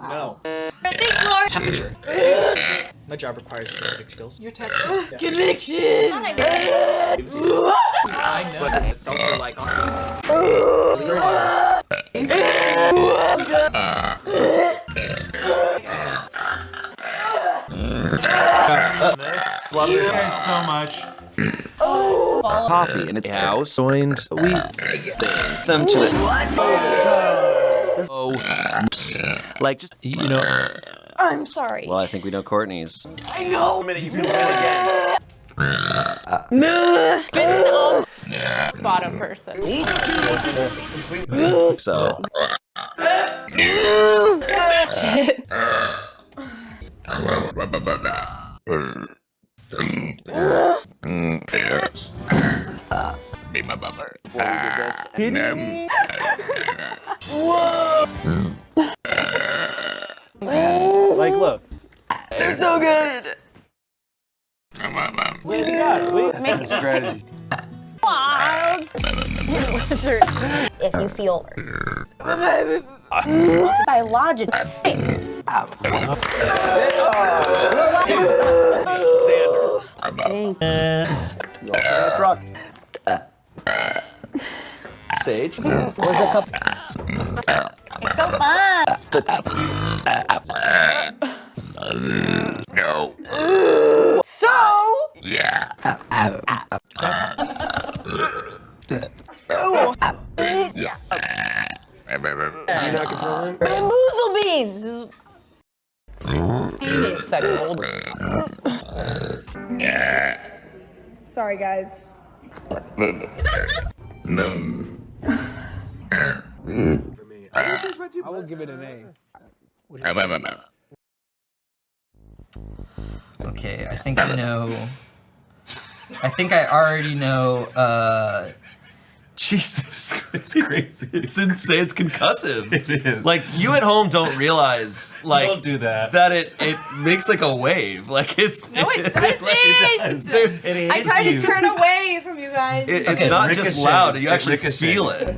No. Thanks, Lord. Temperature. My job requires specific skills. Your temperature. Yeah. Conviction. I know. But it's also like. Love you guys so much. Coffee in the house. Joined. We send them to the. Oh, like just you know. I'm sorry. Well, I think we know Courtney's. I know. A minute, you can do it again. Bottom person. So. Shit. Be my bummer. Like, look. They're so good. Wait, you got it. Wait. Make it Strategy. wild. If you feel biological. Let's rock. Sage. Where's the cup? It's so fun. No. So. Yeah. You're not controlling? Bamboozle beans. Sorry, guys. I will give it an A. Okay, I think I know. I think I already know. Jesus, it's crazy. It's insane. It's concussive. It is. Like you at home don't realize, like, Don't do that. That it makes like a wave. Like it's. No, it doesn't. It I tried to turn away from you guys. It's Okay, not just ricochets. loud. You It actually ricochets. feel it.